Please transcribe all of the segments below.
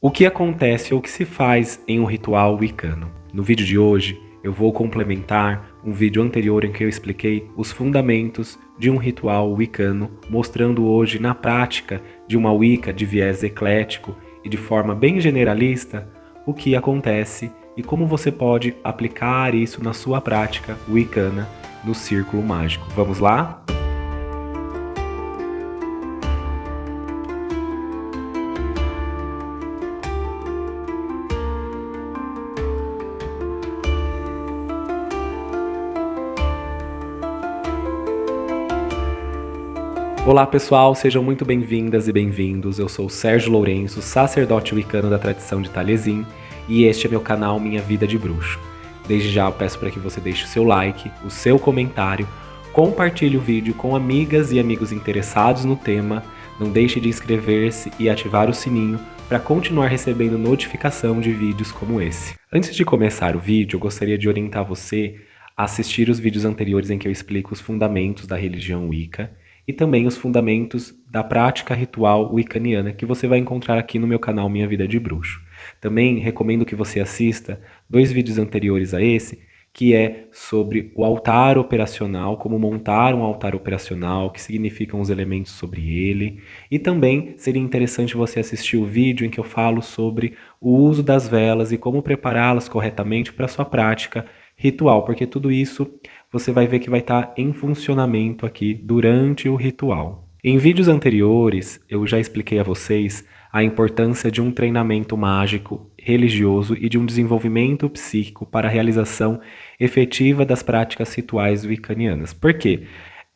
O que acontece ou o que se faz em um ritual wicano? No vídeo de hoje, eu vou complementar um vídeo anterior em que eu expliquei os fundamentos de um ritual wicano, mostrando hoje na prática de uma Wicca de viés eclético e de forma bem generalista o que acontece e como você pode aplicar isso na sua prática wicana no círculo mágico. Vamos lá? Olá pessoal, sejam muito bem-vindas e bem-vindos. Eu sou o Sérgio Lourenço, sacerdote wicano da tradição de Taliesin, e este é meu canal Minha Vida de Bruxo. Desde já eu peço para que você deixe o seu like, o seu comentário, compartilhe o vídeo com amigas e amigos interessados no tema, não deixe de inscrever-se e ativar o sininho para continuar recebendo notificação de vídeos como esse. Antes de começar o vídeo, eu gostaria de orientar você a assistir os vídeos anteriores em que eu explico os fundamentos da religião Wicca, e também os fundamentos da prática ritual wiccaniana que você vai encontrar aqui no meu canal Minha Vida de Bruxo. Também recomendo que você assista 2 vídeos anteriores a esse, que é sobre o altar operacional, como montar um altar operacional, o que significam os elementos sobre ele. E também seria interessante você assistir o vídeo em que eu falo sobre o uso das velas e como prepará-las corretamente para a sua prática ritual, porque tudo isso você vai ver que vai estar em funcionamento aqui durante o ritual. Em vídeos anteriores, eu já expliquei a vocês a importância de um treinamento mágico, religioso e de um desenvolvimento psíquico para a realização efetiva das práticas rituais wiccanianas. Por quê?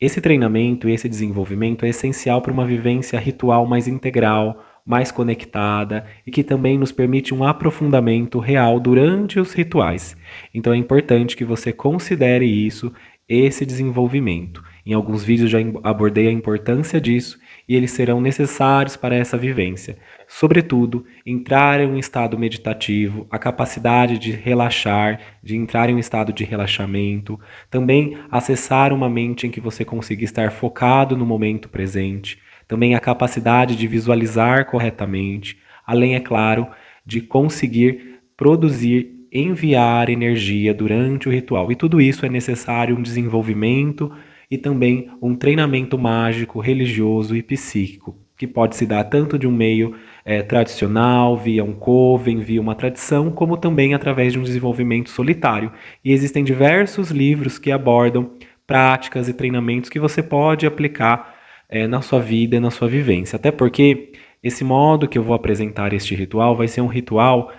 Esse treinamento e esse desenvolvimento é essencial para uma vivência ritual mais integral, mais conectada e que também nos permite um aprofundamento real durante os rituais. Então é importante que você considere isso, esse desenvolvimento. Em alguns vídeos já abordei a importância disso e eles serão necessários para essa vivência. Sobretudo, entrar em um estado meditativo, a capacidade de relaxar, de entrar em um estado de relaxamento, também acessar uma mente em que você consiga estar focado no momento presente, também a capacidade de visualizar corretamente, além, é claro, de conseguir produzir, enviar energia durante o ritual. E tudo isso é necessário um desenvolvimento e também um treinamento mágico, religioso e psíquico, que pode se dar tanto de um meio tradicional, via um coven, via uma tradição, como também através de um desenvolvimento solitário. E existem diversos livros que abordam práticas e treinamentos que você pode aplicar na sua vida, na sua vivência. Até porque esse modo que eu vou apresentar este ritual vai ser um ritual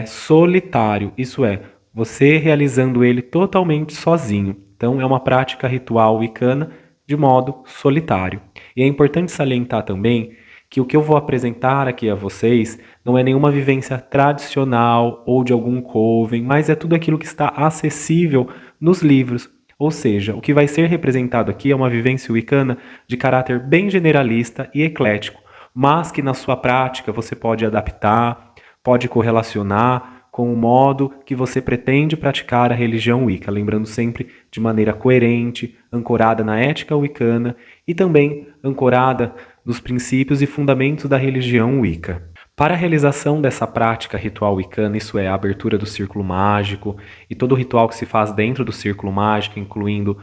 solitário, isso é, você realizando ele totalmente sozinho. Então é uma prática ritual wicana de modo solitário. E é importante salientar também que o que eu vou apresentar aqui a vocês não é nenhuma vivência tradicional ou de algum coven, mas é tudo aquilo que está acessível nos livros. Ou seja, o que vai ser representado aqui é uma vivência wicana de caráter bem generalista e eclético, mas que na sua prática você pode adaptar, pode correlacionar com o modo que você pretende praticar a religião Wicca, lembrando sempre de maneira coerente, ancorada na ética wicana e também ancorada nos princípios e fundamentos da religião Wicca. Para a realização dessa prática ritual wicana, isso é, a abertura do círculo mágico e todo o ritual que se faz dentro do círculo mágico, incluindo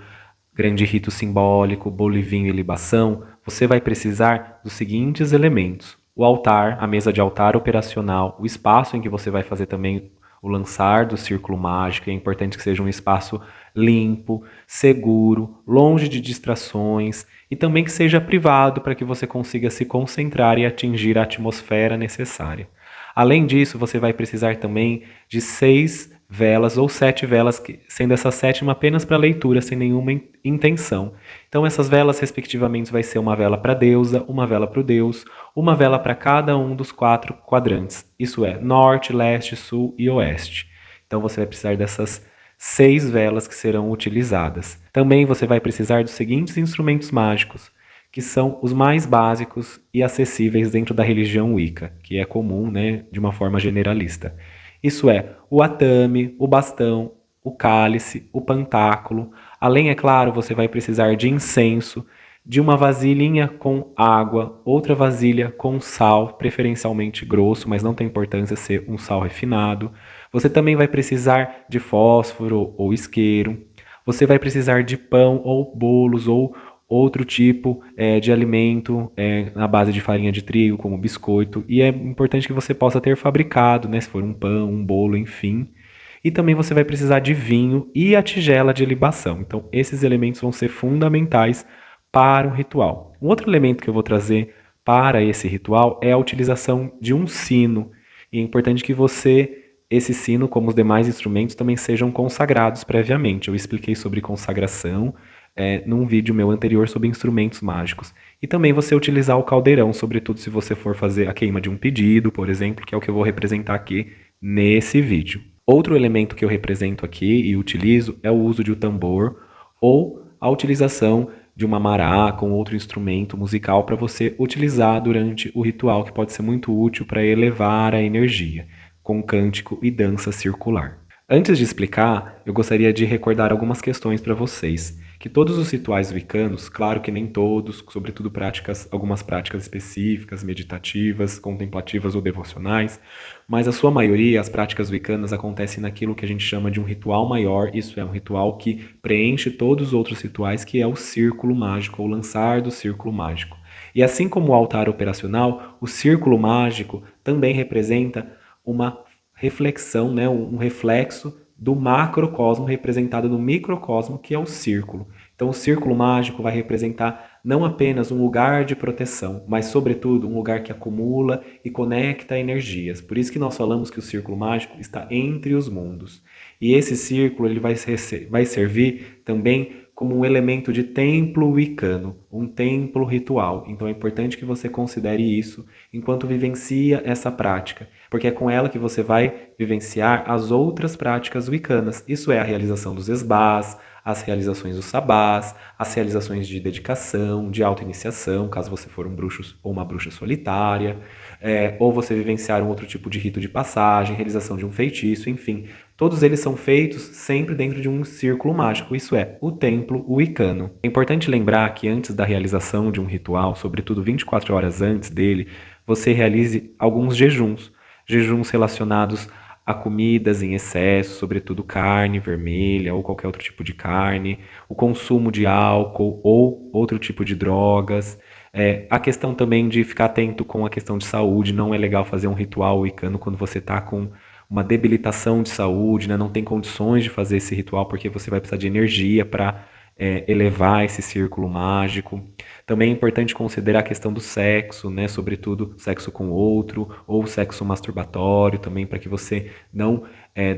grande rito simbólico, bolivinho e libação, você vai precisar dos seguintes elementos: o altar, a mesa de altar operacional, o espaço em que você vai fazer também o lançar do círculo mágico. É importante que seja um espaço limpo, seguro, longe de distrações e também que seja privado para que você consiga se concentrar e atingir a atmosfera necessária. Além disso, você vai precisar também de 6 velas ou 7 velas, sendo essa 7ª apenas para leitura, sem nenhuma intenção. Então essas velas, respectivamente, vai ser uma vela para a deusa, uma vela para o deus, uma vela para cada um dos 4 quadrantes. Isso é, norte, leste, sul e oeste. Então você vai precisar dessas 6 velas que serão utilizadas. Também você vai precisar dos seguintes instrumentos mágicos, que são os mais básicos e acessíveis dentro da religião Wicca, que é comum, né, de uma forma generalista. Isso é, o atame, o bastão, o cálice, o pantáculo. Além, é claro, você vai precisar de incenso, de uma vasilhinha com água, outra vasilha com sal, preferencialmente grosso, mas não tem importância ser um sal refinado. Você também vai precisar de fósforo ou isqueiro. Você vai precisar de pão ou bolos ou outro tipo de alimento na base de farinha de trigo, como biscoito. E é importante que você possa ter fabricado, né, se for um pão, um bolo, enfim. E também você vai precisar de vinho e a tigela de libação. Então, esses elementos vão ser fundamentais para um ritual. Um outro elemento que eu vou trazer para esse ritual é a utilização de um sino. E é importante que esse sino, como os demais instrumentos, também sejam consagrados previamente. Eu expliquei sobre consagração num vídeo meu anterior sobre instrumentos mágicos. E também você utilizar o caldeirão, sobretudo se você for fazer a queima de um pedido, por exemplo, que é o que eu vou representar aqui nesse vídeo. Outro elemento que eu represento aqui e utilizo é o uso de um tambor ou a utilização de uma maraca ou outro instrumento musical para você utilizar durante o ritual, que pode ser muito útil para elevar a energia, com cântico e dança circular. Antes de explicar, eu gostaria de recordar algumas questões para vocês. Que todos os rituais wiccanos, claro que nem todos, sobretudo algumas práticas específicas, meditativas, contemplativas ou devocionais, mas a sua maioria, as práticas wiccanas, acontecem naquilo que a gente chama de um ritual maior, isso é um ritual que preenche todos os outros rituais, que é o círculo mágico, ou lançar do círculo mágico. E assim como o altar operacional, o círculo mágico também representa uma reflexão, né, um reflexo do macrocosmo representado no microcosmo, que é o círculo. Então, o círculo mágico vai representar não apenas um lugar de proteção, mas, sobretudo, um lugar que acumula e conecta energias. Por isso que nós falamos que o círculo mágico está entre os mundos. E esse círculo ele vai servir também como um elemento de templo wicano, um templo ritual. Então é importante que você considere isso enquanto vivencia essa prática, porque é com ela que você vai vivenciar as outras práticas wiccanas. Isso é a realização dos esbás, as realizações dos sabás, as realizações de dedicação, de auto-iniciação, caso você for um bruxo ou uma bruxa solitária, ou você vivenciar um outro tipo de rito de passagem, realização de um feitiço, enfim. Todos eles são feitos sempre dentro de um círculo mágico, isso é, o templo wicano. É importante lembrar que antes da realização de um ritual, sobretudo 24 horas antes dele, você realize alguns jejuns. Jejuns relacionados a comidas em excesso, sobretudo carne vermelha ou qualquer outro tipo de carne, o consumo de álcool ou outro tipo de drogas. A questão também de ficar atento com a questão de saúde, não é legal fazer um ritual wicano quando você está com uma debilitação de saúde, né? Não tem condições de fazer esse ritual porque você vai precisar de energia para elevar esse círculo mágico. Também é importante considerar a questão do sexo, né? Sobretudo sexo com outro ou sexo masturbatório também, para que você não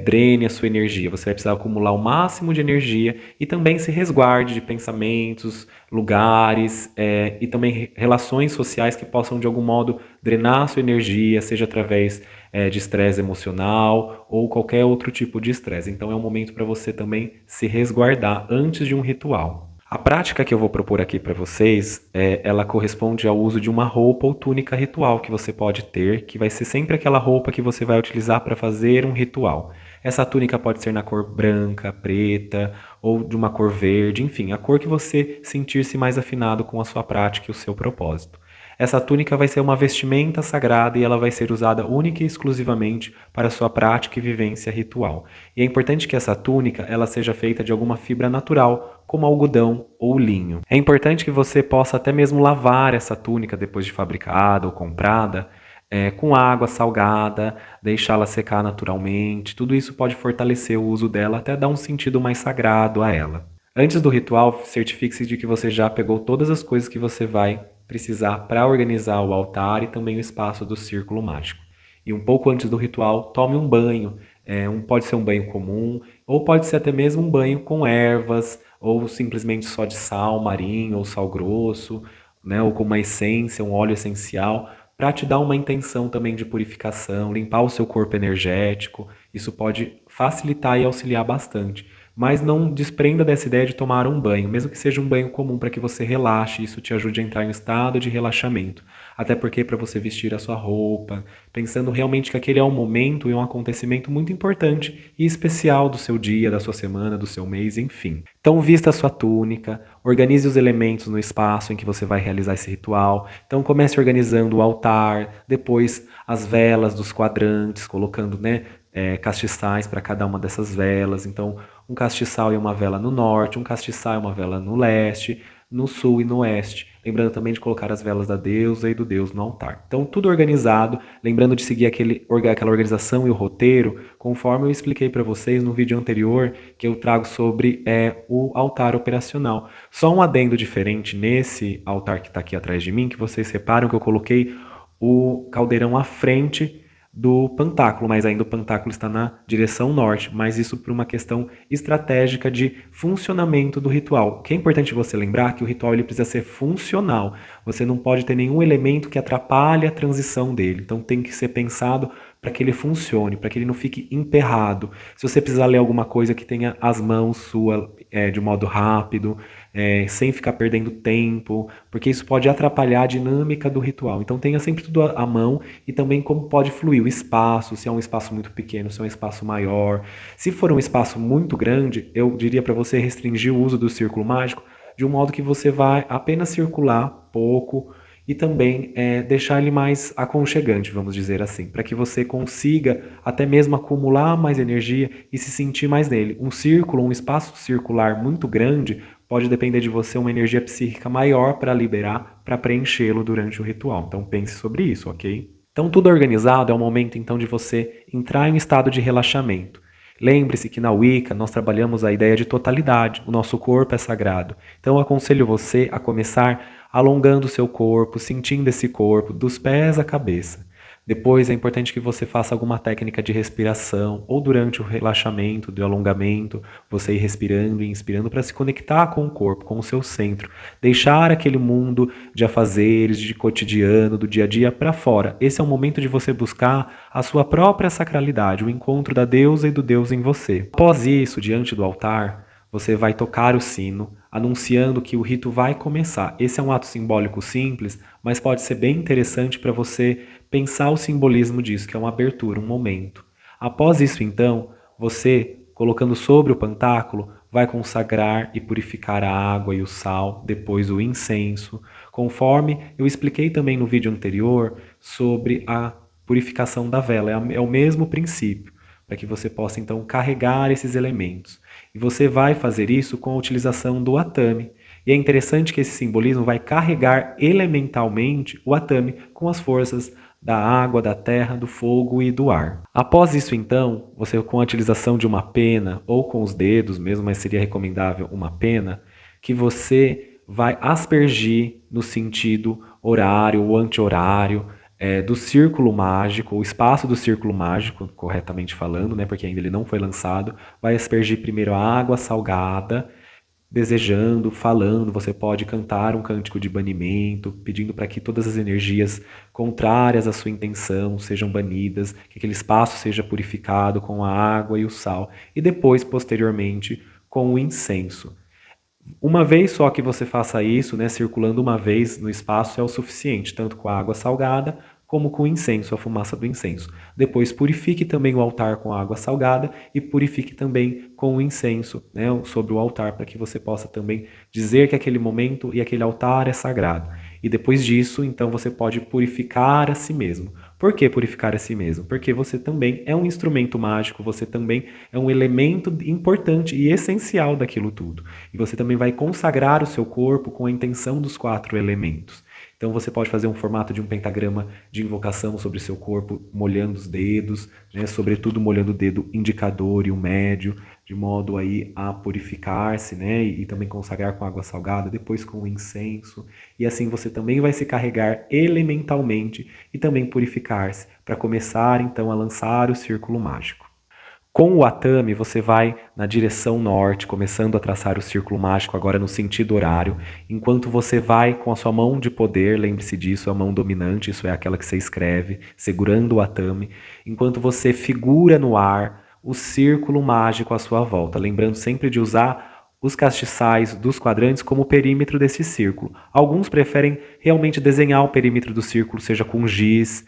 drene a sua energia. Você vai precisar acumular o máximo de energia e também se resguarde de pensamentos, lugares e também relações sociais que possam de algum modo drenar a sua energia, seja através de estresse emocional ou qualquer outro tipo de estresse. Então é um momento para você também se resguardar antes de um ritual. A prática que eu vou propor aqui para vocês, ela corresponde ao uso de uma roupa ou túnica ritual que você pode ter, que vai ser sempre aquela roupa que você vai utilizar para fazer um ritual. Essa túnica pode ser na cor branca, preta ou de uma cor verde, enfim, a cor que você sentir-se mais afinado com a sua prática e o seu propósito. Essa túnica vai ser uma vestimenta sagrada e ela vai ser usada única e exclusivamente para a sua prática e vivência ritual. E é importante que essa túnica ela seja feita de alguma fibra natural, como algodão ou linho. É importante que você possa até mesmo lavar essa túnica depois de fabricada ou comprada, com água salgada, deixá-la secar naturalmente. Tudo isso pode fortalecer o uso dela, até dar um sentido mais sagrado a ela. Antes do ritual, certifique-se de que você já pegou todas as coisas que você vai precisar para organizar o altar e também o espaço do círculo mágico. E um pouco antes do ritual, tome um banho. Pode ser um banho comum, ou pode ser até mesmo um banho com ervas, ou simplesmente só de sal marinho ou sal grosso, né, ou com uma essência, um óleo essencial, para te dar uma intenção também de purificação, limpar o seu corpo energético. Isso pode facilitar e auxiliar bastante. Mas não desprenda dessa ideia de tomar um banho, mesmo que seja um banho comum para que você relaxe, isso te ajude a entrar em um estado de relaxamento. Até porque para você vestir a sua roupa, pensando realmente que aquele é um momento e um acontecimento muito importante e especial do seu dia, da sua semana, do seu mês, enfim. Então vista a sua túnica, organize os elementos no espaço em que você vai realizar esse ritual. Então comece organizando o altar, depois as velas dos quadrantes, colocando, né, castiçais para cada uma dessas velas. Então, um castiçal e uma vela no norte, um castiçal e uma vela no leste, no sul e no oeste. Lembrando também de colocar as velas da deusa e do deus no altar. Então, tudo organizado, lembrando de seguir aquela organização e o roteiro, conforme eu expliquei para vocês no vídeo anterior, que eu trago sobre o altar operacional. Só um adendo diferente nesse altar que está aqui atrás de mim, que vocês reparam que eu coloquei o caldeirão à frente do pantáculo, mas ainda o pantáculo está na direção norte, mas isso por uma questão estratégica de funcionamento do ritual. O que é importante você lembrar que o ritual ele precisa ser funcional. Você não pode ter nenhum elemento que atrapalhe a transição dele. Então tem que ser pensado para que ele funcione, para que ele não fique emperrado. Se você precisar ler alguma coisa que tenha as mãos sua de modo rápido, sem ficar perdendo tempo, porque isso pode atrapalhar a dinâmica do ritual. Então tenha sempre tudo à mão e também como pode fluir o espaço, se é um espaço muito pequeno, se é um espaço maior. Se for um espaço muito grande, eu diria para você restringir o uso do círculo mágico de um modo que você vai apenas circular pouco e também deixar ele mais aconchegante, vamos dizer assim, para que você consiga até mesmo acumular mais energia e se sentir mais nele. Um círculo, um espaço circular muito grande pode depender de você uma energia psíquica maior para liberar, para preenchê-lo durante o ritual. Então pense sobre isso, ok? Então tudo organizado é o momento então de você entrar em um estado de relaxamento. Lembre-se que na Wicca nós trabalhamos a ideia de totalidade, o nosso corpo é sagrado. Então eu aconselho você a começar alongando o seu corpo, sentindo esse corpo, dos pés à cabeça. Depois é importante que você faça alguma técnica de respiração ou durante o relaxamento, de alongamento, você ir respirando e inspirando para se conectar com o corpo, com o seu centro. Deixar aquele mundo de afazeres, de cotidiano, do dia a dia para fora. Esse é o momento de você buscar a sua própria sacralidade, o encontro da deusa e do Deus em você. Após isso, diante do altar, você vai tocar o sino, anunciando que o rito vai começar. Esse é um ato simbólico simples, mas pode ser bem interessante para você pensar o simbolismo disso, que é uma abertura, um momento. Após isso, então, você, colocando sobre o pantáculo, vai consagrar e purificar a água e o sal, depois o incenso, conforme eu expliquei também no vídeo anterior sobre a purificação da vela. É o mesmo princípio, para que você possa então carregar esses elementos. E você vai fazer isso com a utilização do atame. E é interessante que esse simbolismo vai carregar elementalmente o atame com as forças da água, da terra, do fogo e do ar. Após isso, então, você com a utilização de uma pena ou com os dedos mesmo, mas seria recomendável uma pena, que você vai aspergir no sentido horário ou anti-horário, do círculo mágico, o espaço do círculo mágico, corretamente falando, né, porque ainda ele não foi lançado, vai aspergir primeiro a água salgada, desejando, falando, você pode cantar um cântico de banimento, pedindo para que todas as energias contrárias à sua intenção sejam banidas, que aquele espaço seja purificado com a água e o sal, e depois, posteriormente, com o incenso. Uma vez só que você faça isso, né, circulando uma vez no espaço é o suficiente, tanto com a água salgada como com o incenso, a fumaça do incenso. Depois purifique também o altar com a água salgada e purifique também com o incenso, né, sobre o altar, para que você possa também dizer que aquele momento e aquele altar é sagrado. E depois disso, então você pode purificar a si mesmo. Por que purificar a si mesmo? Porque você também é um instrumento mágico, você também é um elemento importante e essencial daquilo tudo. E você também vai consagrar o seu corpo com a intenção dos 4 elementos. Então você pode fazer um formato de um pentagrama de invocação sobre seu corpo, molhando os dedos, né, sobretudo molhando o dedo indicador e o médio, de modo aí a purificar-se, né, e também consagrar com água salgada, depois com o incenso. E assim você também vai se carregar elementalmente e também purificar-se, para começar então a lançar o círculo mágico. Com o atame, você vai na direção norte, começando a traçar o círculo mágico agora no sentido horário, enquanto você vai com a sua mão de poder, lembre-se disso, a mão dominante, isso é aquela que você escreve, segurando o atame, enquanto você figura no ar o círculo mágico à sua volta, lembrando sempre de usar os castiçais dos quadrantes como perímetro desse círculo. Alguns preferem realmente desenhar o perímetro do círculo, seja com giz,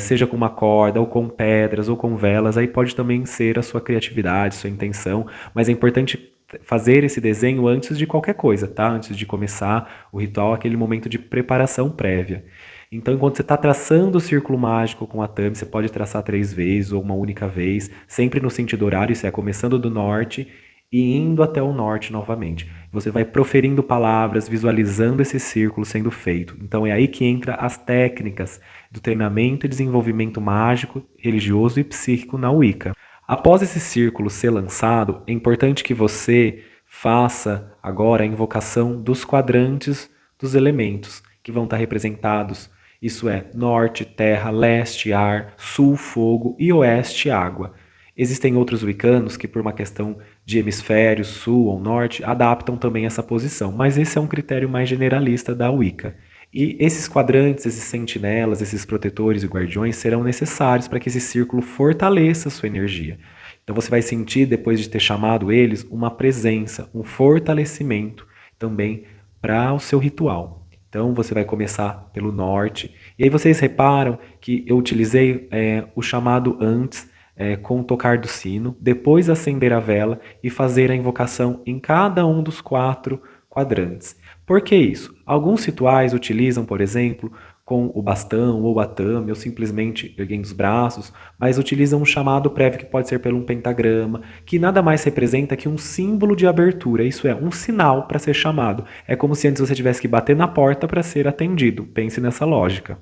seja com uma corda, ou com pedras, ou com velas, aí pode também ser a sua criatividade, sua intenção, mas é importante fazer esse desenho antes de qualquer coisa, tá? Antes de começar o ritual, aquele momento de preparação prévia. Então, enquanto você está traçando o círculo mágico com a thumb, você pode traçar 3 vezes ou uma única vez, sempre no sentido horário, isso é, começando do norte e indo até o norte novamente. Você vai proferindo palavras, visualizando esse círculo sendo feito. Então é aí que entra as técnicas do treinamento e desenvolvimento mágico, religioso e psíquico na Wicca. Após esse círculo ser lançado, é importante que você faça agora a invocação dos quadrantes dos elementos, que vão estar representados, isso é, norte, terra, leste, ar, sul, fogo e oeste, água. Existem outros wiccanos que, por uma questão de hemisfério, sul ou norte, adaptam também essa posição, mas esse é um critério mais generalista da Wicca. E esses quadrantes, esses sentinelas, esses protetores e guardiões serão necessários para que esse círculo fortaleça a sua energia. Então você vai sentir, depois de ter chamado eles, uma presença, um fortalecimento também para o seu ritual. Então você vai começar pelo norte. E aí vocês reparam que eu utilizei o chamado antes, com o tocar do sino, depois acender a vela e fazer a invocação em cada um dos 4 quadrantes. Por que isso? Alguns rituais utilizam, por exemplo, com o bastão ou a thumb, ou simplesmente erguendo os braços, mas utilizam um chamado prévio que pode ser pelo um pentagrama, que nada mais representa que um símbolo de abertura, isso é, um sinal para ser chamado. É como se antes você tivesse que bater na porta para ser atendido. Pense nessa lógica.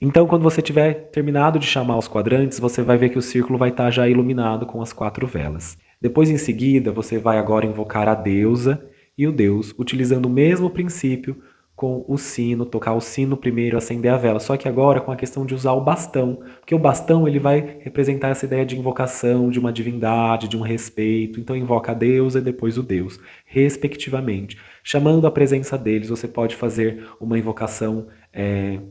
Então, quando você tiver terminado de chamar os quadrantes, você vai ver que o círculo vai estar já iluminado com as 4 velas. Depois, em seguida, você vai agora invocar a deusa e o deus, utilizando o mesmo princípio com o sino, tocar o sino primeiro, acender a vela, só que agora com a questão de usar o bastão, porque o bastão ele vai representar essa ideia de invocação, de uma divindade, de um respeito, então invoca a deusa e depois o deus, respectivamente. Chamando a presença deles, você pode fazer uma invocação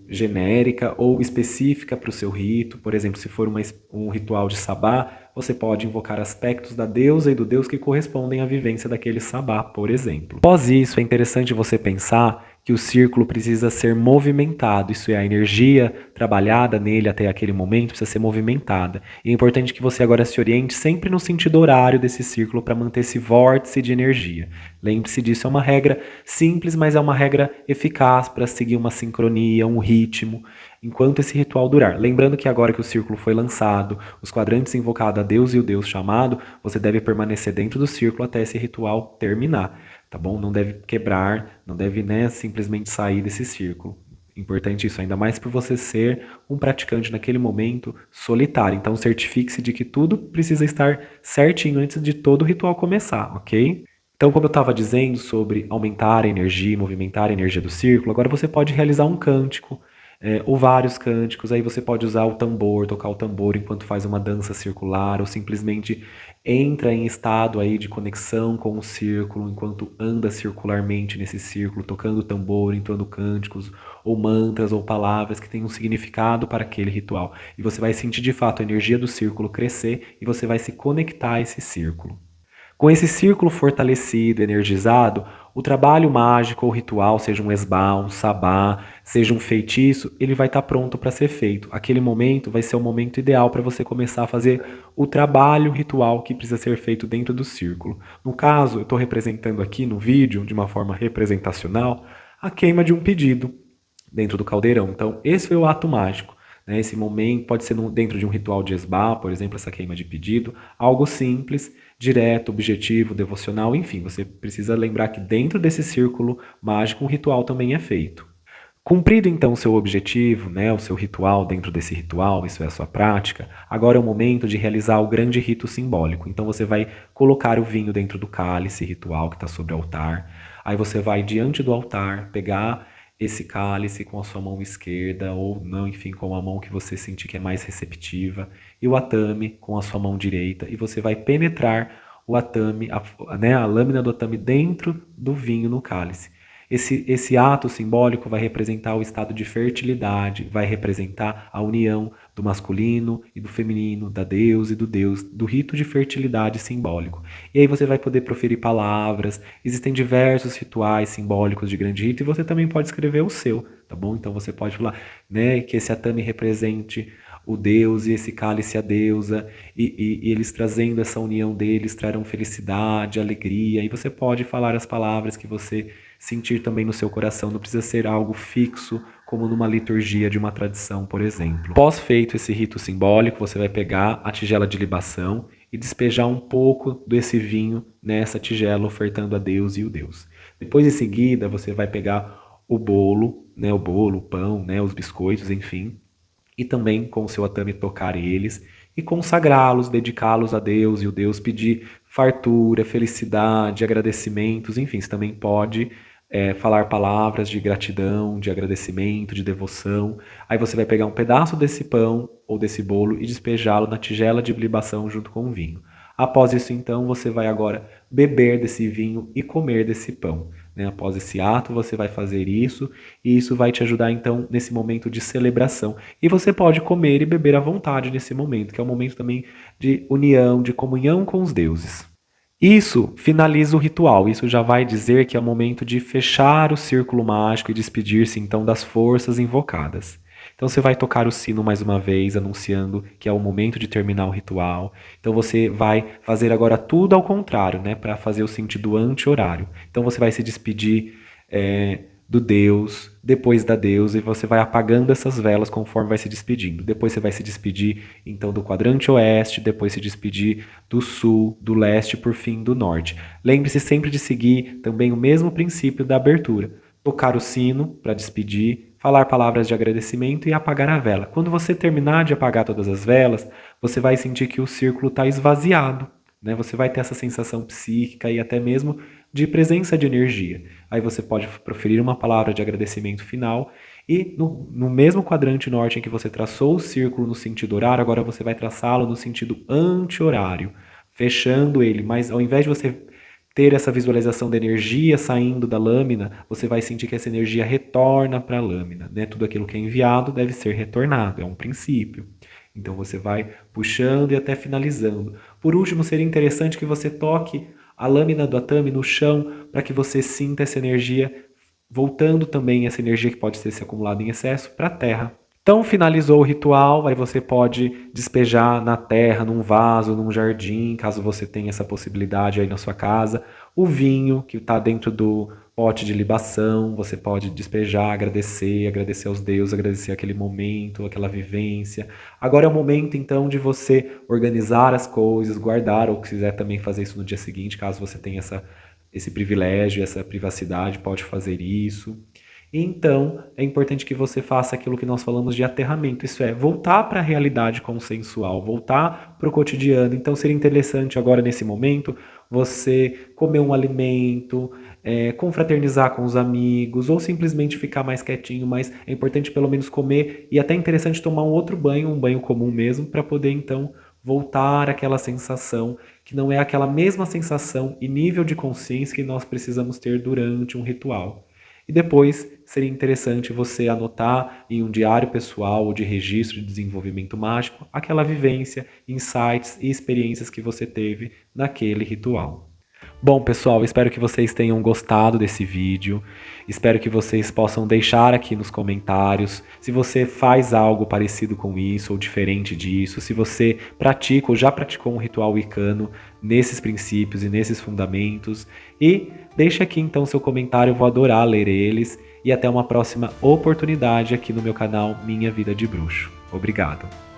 genérica ou específica para o seu rito, por exemplo, se for um ritual de sabá, você pode invocar aspectos da deusa e do deus que correspondem à vivência daquele sabá, por exemplo. Após isso, é interessante você pensar que o círculo precisa ser movimentado, isso é, a energia trabalhada nele até aquele momento precisa ser movimentada. E é importante que você agora se oriente sempre no sentido horário desse círculo para manter esse vórtice de energia. Lembre-se disso, é uma regra simples, mas é uma regra eficaz para seguir uma sincronia, um ritmo, enquanto esse ritual durar. Lembrando que agora que o círculo foi lançado, os quadrantes invocados a Deus e o Deus chamado, você deve permanecer dentro do círculo até esse ritual terminar, tá bom? Não deve quebrar, não deve, simplesmente sair desse círculo. Importante isso, ainda mais por você ser um praticante naquele momento solitário. Então certifique-se de que tudo precisa estar certinho antes de todo o ritual começar, ok? Então, como eu estava dizendo sobre aumentar a energia, movimentar a energia do círculo, agora você pode realizar um cântico, ou vários cânticos, aí você pode usar o tambor, tocar o tambor enquanto faz uma dança circular, ou simplesmente entra em estado aí de conexão com o círculo, enquanto anda circularmente nesse círculo, tocando o tambor, entoando cânticos, ou mantras, ou palavras que tenham um significado para aquele ritual. E você vai sentir de fato a energia do círculo crescer e você vai se conectar a esse círculo. Com esse círculo fortalecido, energizado, o trabalho mágico ou ritual, seja um esbá, um sabá, seja um feitiço, ele vai estar pronto para ser feito. Aquele momento vai ser o momento ideal para você começar a fazer o trabalho ritual que precisa ser feito dentro do círculo. No caso, eu estou representando aqui no vídeo, de uma forma representacional, a queima de um pedido dentro do caldeirão. Então, esse foi o ato mágico. Esse momento pode ser dentro de um ritual de esbá, por exemplo, essa queima de pedido, algo simples, direto, objetivo, devocional, enfim, você precisa lembrar que dentro desse círculo mágico um ritual também é feito. Cumprido então o seu objetivo, o seu ritual dentro desse ritual, isso é a sua prática, agora é o momento de realizar o grande rito simbólico. Então você vai colocar o vinho dentro do cálice ritual que está sobre o altar, aí você vai diante do altar pegar esse cálice com a sua mão esquerda ou não, enfim, com a mão que você sentir que é mais receptiva, e o atame com a sua mão direita, e você vai penetrar o atame, a lâmina do atame dentro do vinho no cálice. Esse ato simbólico vai representar o estado de fertilidade, vai representar a união do masculino e do feminino, da deusa e do deus, do rito de fertilidade simbólico. E aí você vai poder proferir palavras, existem diversos rituais simbólicos de grande rito e você também pode escrever o seu, tá bom? Então você pode falar, né, que esse atame represente o Deus e esse cálice a deusa, e eles trazendo essa união deles trarão felicidade, alegria, e você pode falar as palavras que você sentir também no seu coração, não precisa ser algo fixo, como numa liturgia de uma tradição, por exemplo. Pós feito esse rito simbólico, você vai pegar a tigela de libação e despejar um pouco desse vinho nessa tigela, ofertando a Deus e o Deus. Depois, em seguida, você vai pegar o bolo, né, o pão, né, os biscoitos, enfim, e também com o seu atame tocar eles e consagrá-los, dedicá-los a Deus e o Deus pedir fartura, felicidade, agradecimentos, enfim, você também pode falar palavras de gratidão, de agradecimento, de devoção. Aí você vai pegar um pedaço desse pão ou desse bolo e despejá-lo na tigela de libação junto com o vinho. Após isso, então, você vai agora beber desse vinho e comer desse pão. Né? Após esse ato, você vai fazer isso e isso vai te ajudar, então, nesse momento de celebração. E você pode comer e beber à vontade nesse momento, que é um momento também de união, de comunhão com os deuses. Isso finaliza o ritual, isso já vai dizer que é o momento de fechar o círculo mágico e despedir-se então das forças invocadas. Então você vai tocar o sino mais uma vez, anunciando que é o momento de terminar o ritual. Então você vai fazer agora tudo ao contrário, né, para fazer o sentido anti-horário. Então você vai se despedir do Deus, depois da deusa, e você vai apagando essas velas conforme vai se despedindo. Depois você vai se despedir, então, do quadrante oeste, depois se despedir do sul, do leste e, por fim, do norte. Lembre-se sempre de seguir também o mesmo princípio da abertura. Tocar o sino para despedir, falar palavras de agradecimento e apagar a vela. Quando você terminar de apagar todas as velas, você vai sentir que o círculo está esvaziado, né? Você vai ter essa sensação psíquica e até mesmo de presença de energia. Aí você pode proferir uma palavra de agradecimento final e no mesmo quadrante norte em que você traçou o círculo no sentido horário, agora você vai traçá-lo no sentido anti-horário, fechando ele, mas ao invés de você ter essa visualização da energia saindo da lâmina, você vai sentir que essa energia retorna para a lâmina, né? Tudo aquilo que é enviado deve ser retornado, é um princípio. Então você vai puxando e até finalizando. Por último, seria interessante que você toque a lâmina do atame no chão para que você sinta essa energia, voltando também essa energia que pode ter se acumulado em excesso para a terra. Então finalizou o ritual, aí você pode despejar na terra, num vaso, num jardim, caso você tenha essa possibilidade aí na sua casa, o vinho que está dentro do pote de libação, você pode despejar, agradecer aos deuses, agradecer aquele momento, aquela vivência. Agora é o momento então de você organizar as coisas, guardar, ou quiser também fazer isso no dia seguinte, caso você tenha esse privilégio, essa privacidade, pode fazer isso. Então, é importante que você faça aquilo que nós falamos de aterramento, isso é, voltar para a realidade consensual, voltar para o cotidiano. Então, seria interessante agora, nesse momento, você comer um alimento, confraternizar com os amigos, ou simplesmente ficar mais quietinho, mas é importante pelo menos comer, e até interessante tomar um outro banho, um banho comum mesmo, para poder, então, voltar àquela sensação, que não é aquela mesma sensação e nível de consciência que nós precisamos ter durante um ritual. E depois seria interessante você anotar em um diário pessoal ou de registro de desenvolvimento mágico aquela vivência, insights e experiências que você teve naquele ritual. Bom, pessoal, espero que vocês tenham gostado desse vídeo. Espero que vocês possam deixar aqui nos comentários se você faz algo parecido com isso ou diferente disso, se você pratica ou já praticou um ritual wicano nesses princípios e nesses fundamentos. E deixe aqui então seu comentário, eu vou adorar ler eles. E até uma próxima oportunidade aqui no meu canal Minha Vida de Bruxo. Obrigado!